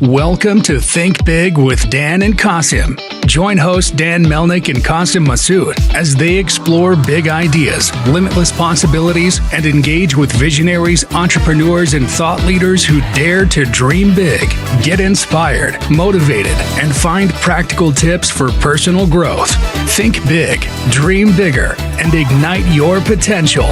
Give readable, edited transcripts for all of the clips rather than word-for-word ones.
Welcome to Think Big with Dan and Qasim. Join hosts Dan Melnick and Qasim Masood as they explore big ideas, limitless possibilities, and engage with visionaries, entrepreneurs, and thought leaders who dare to dream big, get inspired, motivated, and find practical tips for personal growth. Think big, dream bigger, and ignite your potential.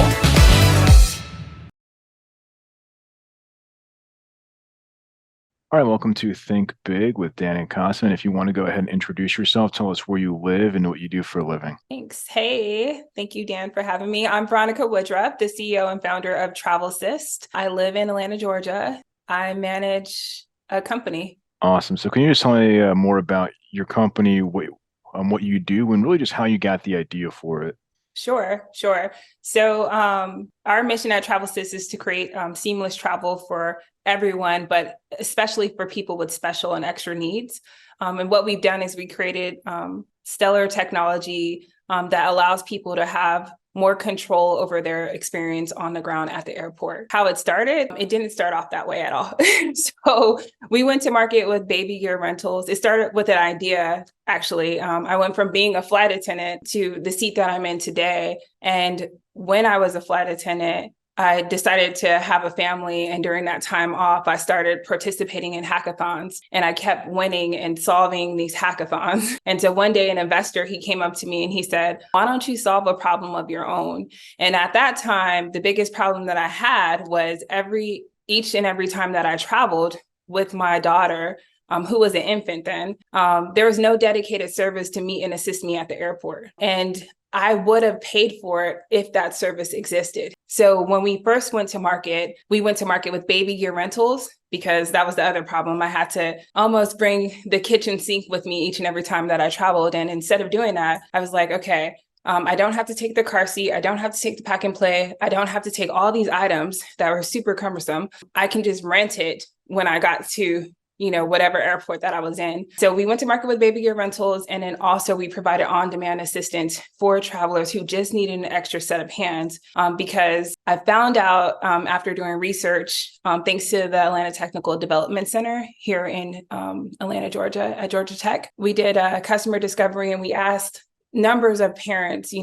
All right, welcome to Think Big with Dan and Qasim. And if you want to go ahead and introduce yourself, tell us where you live and what you do for a living. Thanks. Hey, thank you, Dan, for having me. I'm Veronica Woodruff, the CEO and founder of TRAVELIST. I live in Atlanta, Georgia. I manage a company. Awesome. So can you just tell me more about your company, what you do, and really just how you got the idea for it? Sure. So our mission at TRAVELIST is to create seamless travel for everyone, but especially for people with special and extra needs. And what we've done is we created stellar technology that allows people to have more control over their experience on the ground at the airport. How it started, it didn't start off that way at all. So we went to market with baby gear rentals. It started with an idea, actually. I went from being a flight attendant to the seat that I'm in today. And when I was a flight attendant, I decided to have a family. And during that time off, I started participating in hackathons and I kept winning and solving these hackathons. And so one day an investor, he came up to me and he said, why don't you solve a problem of your own? And at that time, the biggest problem that I had was each and every time that I traveled with my daughter, who was an infant then, there was no dedicated service to meet and assist me at the airport. And I would have paid for it if that service existed. So when we first went to market, we went to market with baby gear rentals because that was the other problem. I had to almost bring the kitchen sink with me each and every time that I traveled. And instead of doing that, I was like, okay, I don't have to take the car seat. I don't have to take the pack and play. I don't have to take all these items that were super cumbersome. I can just rent it when I got to whatever airport that I was in. So we went to market with baby gear rentals. And then also we provided on-demand assistance for travelers who just needed an extra set of hands. Because I found out after doing research, thanks to the Atlanta Technical Development Center here in Atlanta, Georgia, at Georgia Tech, we did a customer discovery and we asked numbers of parents,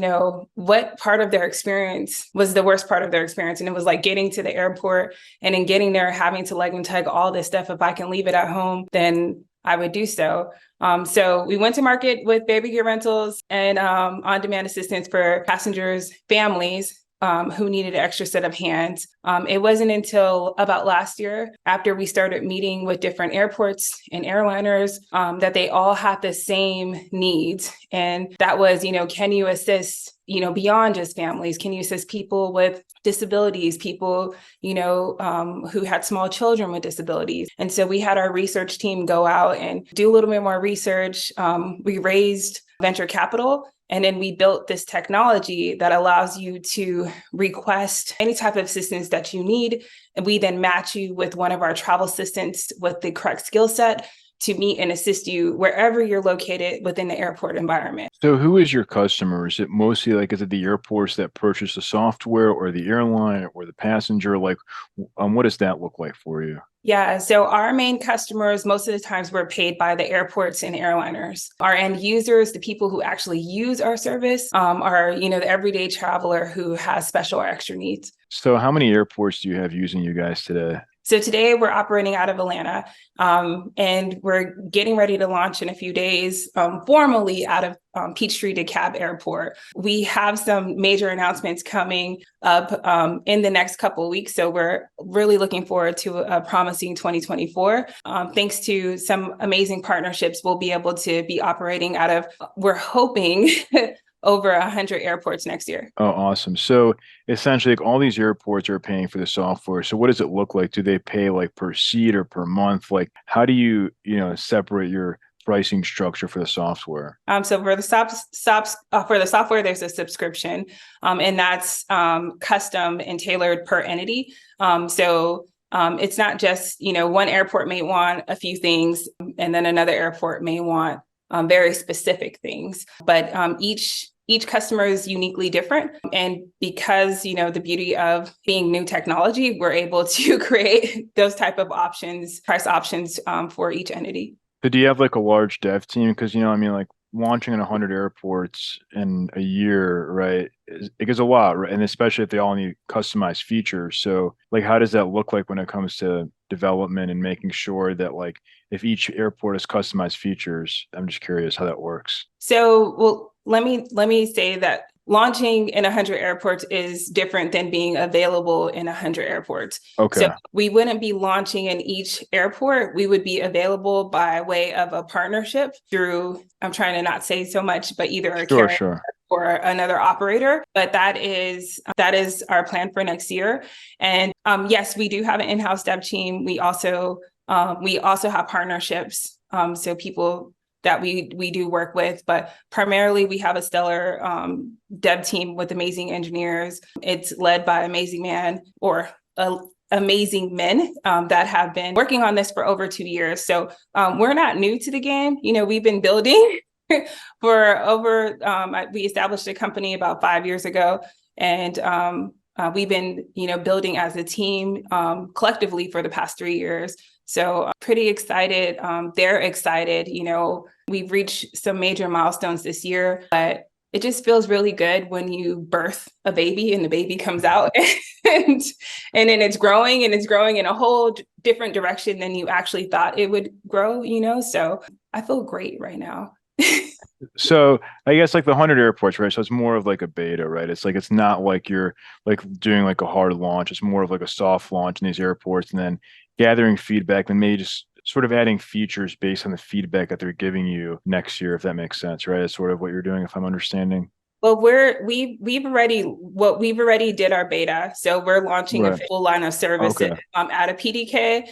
what part of their experience was the worst part of their experience. And it was like getting to the airport and in getting there, having to leg and tug all this stuff. If I can leave it at home, then I would do so. So we went to market with baby gear rentals and on-demand assistance for passengers, families, who needed an extra set of hands. It wasn't until about last year, after we started meeting with different airports and airliners, that they all had the same needs. And that was, can you assist, beyond just families? Can you assist people with disabilities, people, who had small children with disabilities? And so we had our research team go out and do a little bit more research. We raised venture capital. And then we built this technology that allows you to request any type of assistance that you need. And we then match you with one of our travel assistants with the correct skill set to meet and assist you wherever you're located within the airport environment. So who is your customer? Is it mostly is it the airports that purchase the software or the airline or the passenger? What does that look like for you? Yeah, so our main customers, most of the times we're paid by the airports and airliners. Our end users, the people who actually use our service, are, the everyday traveler who has special or extra needs. So how many airports do you have using you guys today? So today we're operating out of Atlanta, and we're getting ready to launch in a few days formally out of Peachtree DeKalb Airport. We have some major announcements coming up in the next couple of weeks. So we're really looking forward to a promising 2024. Thanks to some amazing partnerships, we'll be able to be operating out of, we're hoping, over 100 airports next year. Oh, awesome. So essentially all these airports are paying for the software. So what does it look like? Do they pay per seat or per month? How do you, separate your pricing structure for the software? So for the software, there's a subscription, and that's custom and tailored per entity. So it's not just, one airport may want a few things and then another airport may want very specific things, but each each customer is uniquely different. And because, the beauty of being new technology, we're able to create those type of options, price options for each entity. So do you have like a large dev team? Because, like launching in 100 airports in a year, right? It gives a lot, right? And especially if they all need customized features. So like, how does that look like when it comes to development and making sure that like, if each airport has customized features? I'm just curious how that works. So, well, let me say that launching in 100 airports is different than being available in 100 airports. Okay. So we wouldn't be launching in each airport. We would be available by way of a partnership through, I'm trying to not say so much, but either a carrier Sure. or another operator. But that is our plan for next year. And yes, we do have an in-house dev team. We also have partnerships. So people that we do work with, but primarily we have a stellar dev team with amazing engineers. It's led by amazing men that have been working on this for over 2 years. So we're not new to the game. We've been building for over, we established a company about 5 years ago, and we've been, building as a team collectively for the past 3 years. So pretty excited. They're excited. We've reached some major milestones this year, but it just feels really good when you birth a baby and the baby comes out and then it's growing in a whole different direction than you actually thought it would grow, So I feel great right now. So I guess like the 100 airports, right? So it's more of like a beta, right? It's like, it's not like you're like doing like a hard launch. It's more of like a soft launch in these airports and then gathering feedback and maybe just sort of adding features based on the feedback that they're giving you next year, if that makes sense, right? It's sort of what you're doing, if I'm understanding. Well, we've already did our beta, so we're launching a Right. full line of services Okay. out of PDK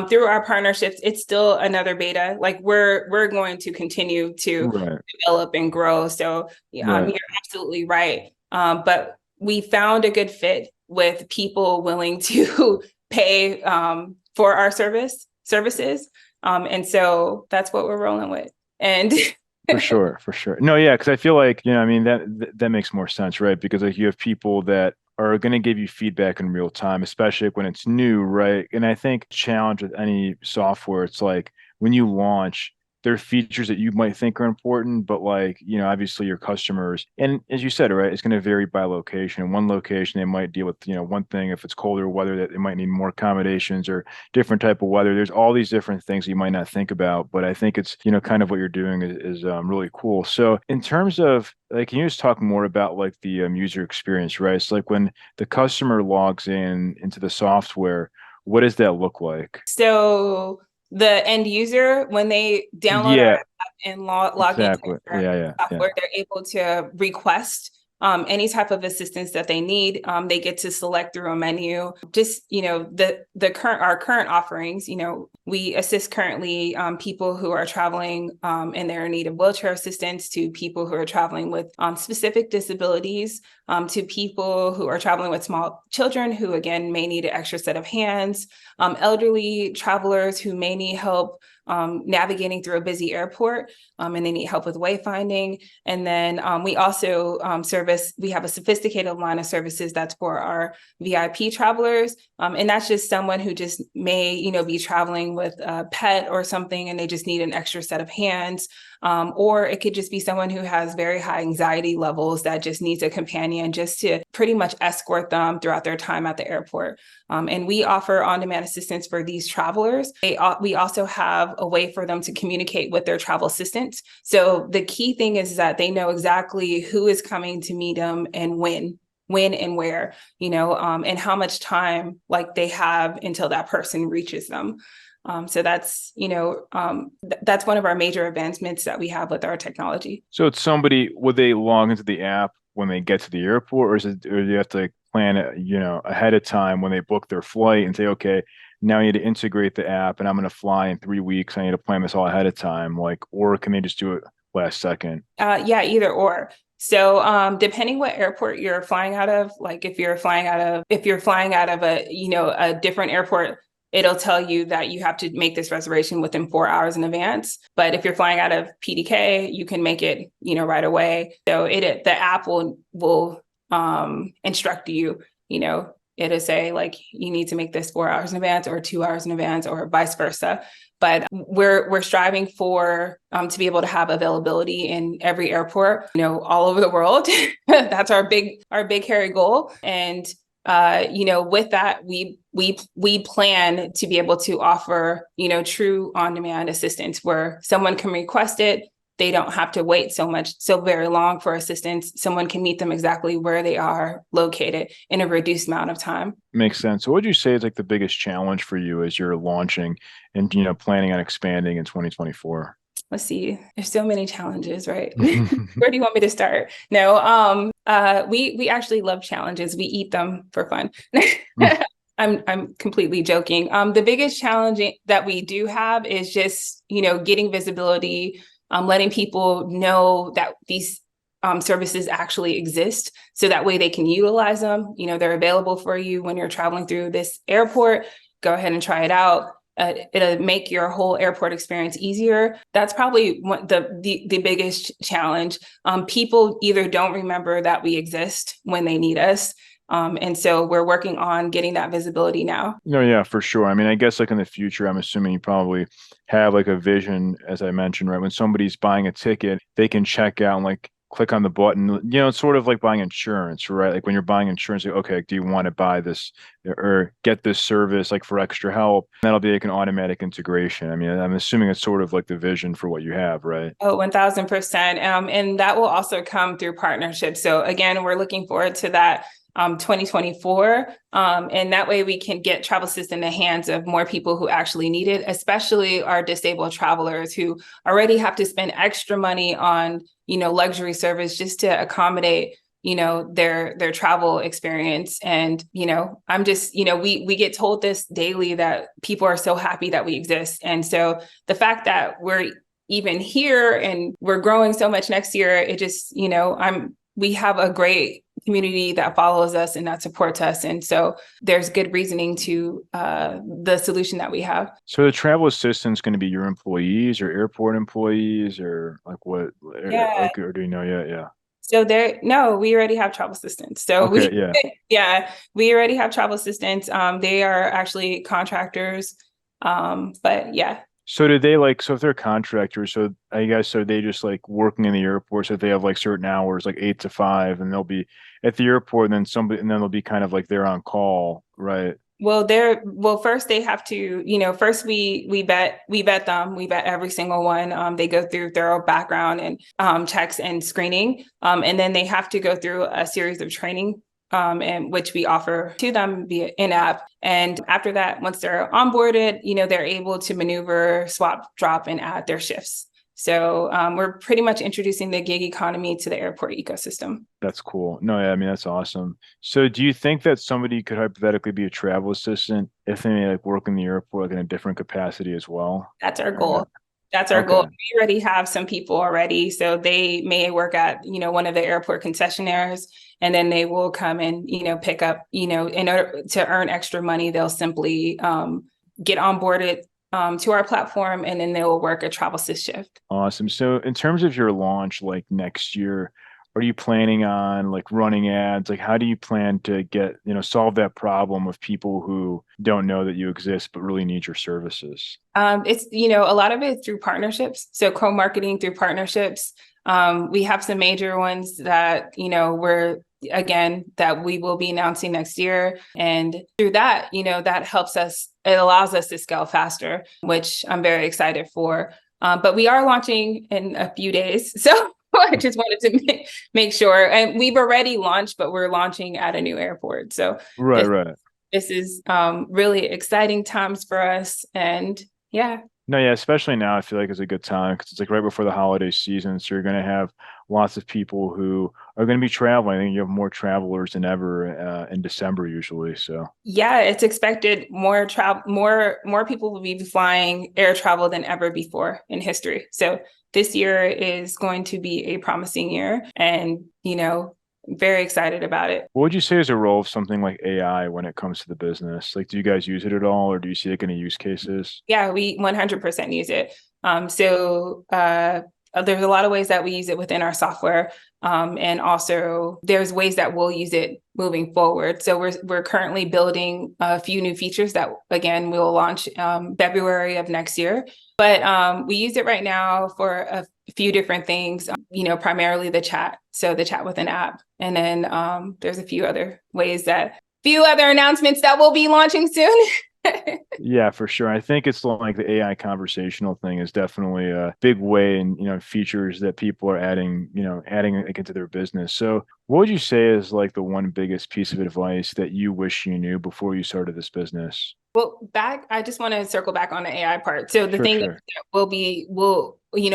through our partnerships. It's still another beta. Like we're going to continue to Right. develop and grow. So Right. you're absolutely right. But we found a good fit with people willing to pay for our services, and so that's what we're rolling with. And For sure, for sure. No, yeah, because I feel like, that makes more sense, right? Because like you have people that are going to give you feedback in real time, especially when it's new, right? And I think challenge with any software, it's like when you launch, there are features that you might think are important, but like, obviously your customers, and as you said, right, it's going to vary by location. In one location, they might deal with, one thing. If it's colder weather, that they might need more accommodations or different type of weather. There's all these different things you might not think about, but I think it's, kind of what you're doing is really cool. So in terms of like, can you just talk more about like the user experience, right? It's like when the customer logs in into the software, what does that look like? so the end user, when they download our Yeah, app and log into exactly. our Yeah. software, they're able to request any type of assistance that they need. They get to select through a menu. Just our current offerings. We assist currently people who are traveling and they're in need of wheelchair assistance, to people who are traveling with specific disabilities, to people who are traveling with small children who again may need an extra set of hands, elderly travelers who may need help navigating through a busy airport and they need help with wayfinding. And then we also we have a sophisticated line of services that's for our VIP travelers. And that's just someone who just may, be traveling with a pet or something and they just need an extra set of hands. Or it could just be someone who has very high anxiety levels that just needs a companion just to pretty much escort them throughout their time at the airport. And we offer on-demand assistance for these travelers. We also have a way for them to communicate with their travel assistants. So the key thing is that they know exactly who is coming to meet them and when and where, and how much time like they have until that person reaches them. So that's, that's one of our major advancements that we have with our technology. So it's somebody, would they log into the app when they get to the airport, or or do you have to plan it, ahead of time when they book their flight and say, okay, now I need to integrate the app and I'm going to fly in 3 weeks. I need to plan this all ahead of time, like, or can they just do it last second? Yeah, either or. So depending what airport you're flying out of, like if you're flying out of a, a different airport, it'll tell you that you have to make this reservation within 4 hours in advance. But if you're flying out of PDK, you can make it, right away. So the app will instruct you, it'll say like, you need to make this 4 hours in advance or 2 hours in advance or vice versa. But we're striving for to be able to have availability in every airport, all over the world. That's our big hairy goal. And with that, we plan to be able to offer, true on-demand assistance where someone can request it. They don't have to wait so very long for assistance. Someone can meet them exactly where they are located in a reduced amount of time. Makes sense. So what would you say is like the biggest challenge for you as you're launching and, planning on expanding in 2024? Let's see. There's so many challenges, right? Where do you want me to start? No, we actually love challenges. We eat them for fun. I'm completely joking. The biggest challenge that we do have is just, getting visibility, letting people know that these services actually exist. So that way they can utilize them. They're available for you when you're traveling through this airport. Go ahead and try it out. It'll make your whole airport experience easier. That's probably the biggest challenge. People either don't remember that we exist when they need us. And so we're working on getting that visibility now. No, yeah, for sure. I mean, I guess like in the future, I'm assuming you probably have like a vision, as I mentioned, right? When somebody's buying a ticket, they can check out and like click on the button. It's sort of like buying insurance, right? Like when you're buying insurance, like, okay, do you want to buy this or get this service like for extra help? That'll be like an automatic integration. I mean, I'm assuming it's sort of like the vision for what you have, right? Oh, 1000%. And that will also come through partnerships. So again, we're looking forward to that 2024. And that way we can get TRAVELIST in the hands of more people who actually need it, especially our disabled travelers who already have to spend extra money on, luxury service just to accommodate, their travel experience. And, I'm just, we get told this daily that people are so happy that we exist. And so the fact that we're even here and we're growing so much next year, it just, we have a great community that follows us and that supports us. And so there's good reasoning to the solution that we have. So the travel assistant's going to be your employees or airport employees or like what? Yeah. Like, or do you know yet? Yeah. So we already have travel assistants. So we already have travel assistants. They are actually contractors. But yeah. So so if they're contractors, so I guess, so they just like working in the airport, so they have like certain hours, like 8 to 5, and they'll be at the airport and then they'll be kind of like they're on call, right? Well, first they have to, first we vet them. We vet every single one. They go through thorough background and checks and screening. And then they have to go through a series of training and which we offer to them via in-app. And after that, once they're onboarded, they're able to maneuver, swap, drop, and add their shifts. So we're pretty much introducing the gig economy to the airport ecosystem. That's cool. No, yeah, I mean, that's awesome. So do you think that somebody could hypothetically be a travel assistant if they may like work in the airport like in a different capacity as well? That's our goal. That's our goal. We already have some people already. So they may work at, one of the airport concessionaires, and then they will come and, pick up, in order to earn extra money, they'll simply get onboarded to our platform, and then they will work a travel assist shift. Awesome. So in terms of your launch, like next year, are you planning on like running ads? Like, how do you plan to get, solve that problem of people who don't know that you exist, but really need your services? It's, a lot of it through partnerships. So co-marketing through partnerships. We have some major ones that, that we will be announcing next year. And through that, that helps us, it allows us to scale faster, which I'm very excited for. But we are launching in a few days. So I just wanted to make sure. And we've already launched, but we're launching at a new airport. So this is really exciting times for us. And yeah. No, yeah, especially now, I feel like it's a good time because it's like right before the holiday season. So you're going to have lots of people who are going to be traveling. I think you have more travelers than ever in December usually. So yeah, it's expected more people will be flying air travel than ever before in history. So this year is going to be a promising year, and very excited about it. What would you say is a role of something like AI when it comes to the business? Like, do you guys use it at all, or do you see like any use cases? Yeah, we 100% use it. There's a lot of ways that we use it within our software. And also there's ways that we'll use it moving forward. So we're currently building a few new features that, again, we'll launch February of next year. But we use it right now for a few different things, primarily the chat. So the chat with an app. And then there's a few other announcements that we'll be launching soon. Yeah, for sure. I think it's like the AI conversational thing is definitely a big way and, features that people are adding like into their business. So what would you say is like the one biggest piece of advice that you wish you knew before you started this business? Well, I just want to circle back on the AI part. So the Sure, thing sure.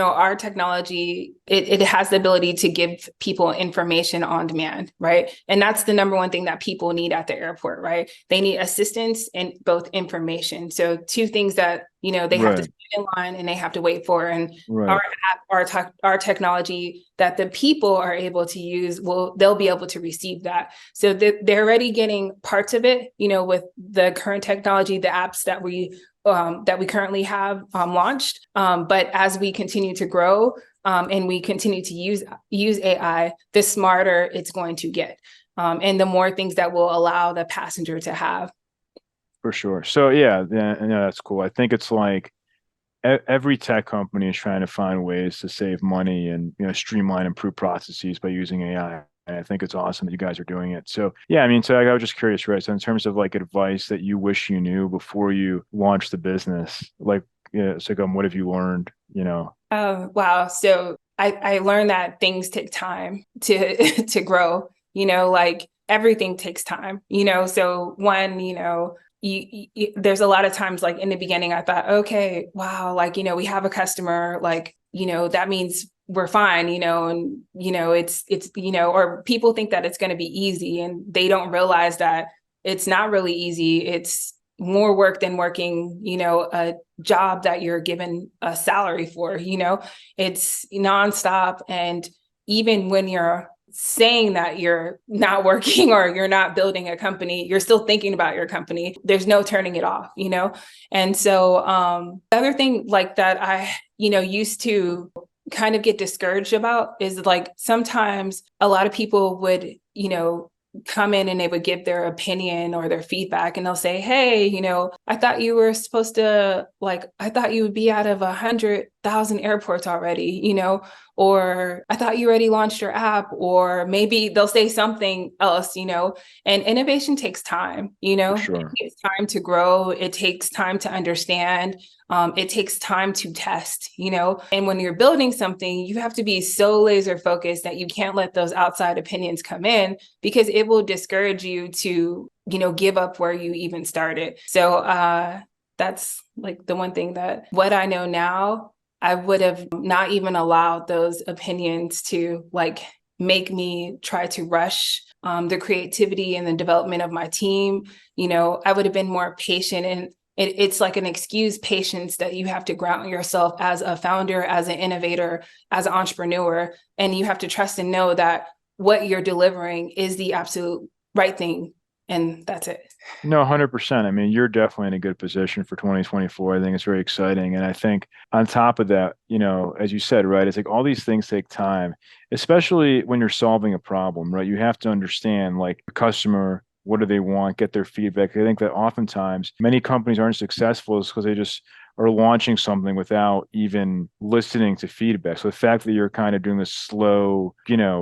our technology, it has the ability to give people information on demand, right? And that's the number one thing that people need at the airport, right? They need assistance and both information. So two things that, they have to Right, stand in line and they have to wait for. And right. our technology that the people are able to use, they'll be able to receive that. So they're already getting parts of it, with the current technology, the apps that we currently have launched. But as we continue to grow and we continue to use AI, the smarter it's going to get. And the more things that will allow the passenger to have. For sure. So yeah, that's cool. I think it's like every tech company is trying to find ways to save money and streamline, improve processes by using AI. And I think it's awesome that you guys are doing it. So yeah, I mean, so I was just curious, right? So in terms of like advice that you wish you knew before you launched the business, like, it's like, what have you learned? Oh, wow. So I learned that things take time to to grow. Like everything takes time. So one, there's a lot of times like in the beginning I thought, okay, wow, like we have a customer, like that means we're fine, and it's or people think that it's going to be easy, and they don't realize that it's not really easy. It's more work than working a job that you're given a salary for. It's nonstop. And even when you're saying that you're not working or you're not building a company, you're still thinking about your company. There's no turning it off, And so the other thing like that I, used to kind of get discouraged about is like sometimes a lot of people would, come in and they would give their opinion or their feedback, and they'll say, hey, I thought you were supposed to, like, I thought you would be out of 100,000 airports already, or I thought you already launched your app, or maybe they'll say something else, and innovation takes time, For it sure. takes time to grow. It takes time to understand. It takes time to test, and when you're building something, you have to be so laser focused that you can't let those outside opinions come in, because it will discourage you to, give up where you even started. So that's like the one thing that what I know now, I would have not even allowed those opinions to like make me try to rush the creativity and the development of my team. I would have been more patient, and it's like an excused patience that you have to ground yourself as a founder, as an innovator, as an entrepreneur. And you have to trust and know that what you're delivering is the absolute right thing. And that's it. No, 100%. I mean, you're definitely in a good position for 2024. I think it's very exciting. And I think on top of that, as you said, right, it's like all these things take time, especially when you're solving a problem, right? You have to understand like the customer, what do they want, get their feedback. I think that oftentimes many companies aren't successful because they just are launching something without even listening to feedback. So the fact that you're kind of doing this slow,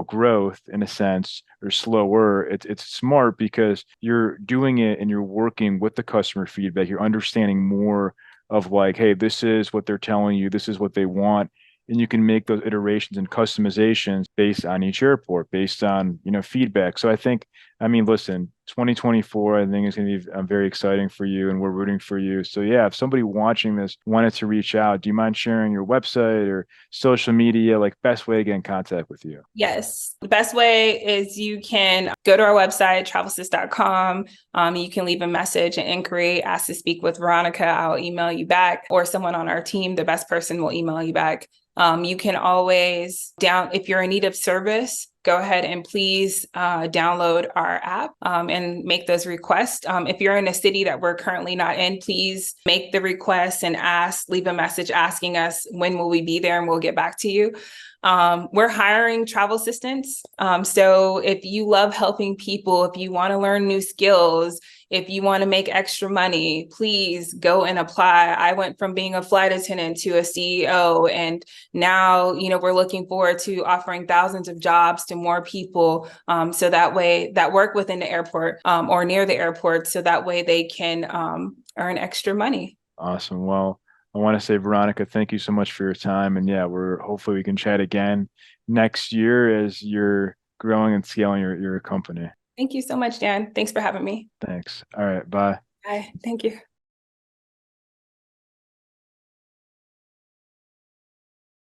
growth in a sense, or slower, it's smart because you're doing it and you're working with the customer feedback. You're understanding more of like, hey, this is what they're telling you, this is what they want. And you can make those iterations and customizations based on each airport, based on, feedback. So I mean, listen, 2024, I think is going to be very exciting for you, and we're rooting for you. So yeah, if somebody watching this wanted to reach out, do you mind sharing your website or social media, like best way to get in contact with you? Yes. The best way is you can go to our website, travelsys.com. You can leave a message, an inquiry, ask to speak with Veronica. I'll email you back, or someone on our team, the best person will email you back. You can always if you're in need of service, go ahead and please download our app and make those requests. If you're in a city that we're currently not in, please make the request and leave a message asking us when will we be there, and we'll get back to you. We're hiring travel assistants. So if you love helping people, if you want to learn new skills, if you want to make extra money, please go and apply. I went from being a flight attendant to a CEO, and now, we're looking forward to offering thousands of jobs to more people. So that way that work within the airport or near the airport. So that way they can earn extra money. Awesome. Well, I want to say, Veronica, thank you so much for your time. And yeah, hopefully we can chat again next year as you're growing and scaling your company. Thank you so much, Dan. Thanks for having me. Thanks. All right. Bye. Bye. Thank you.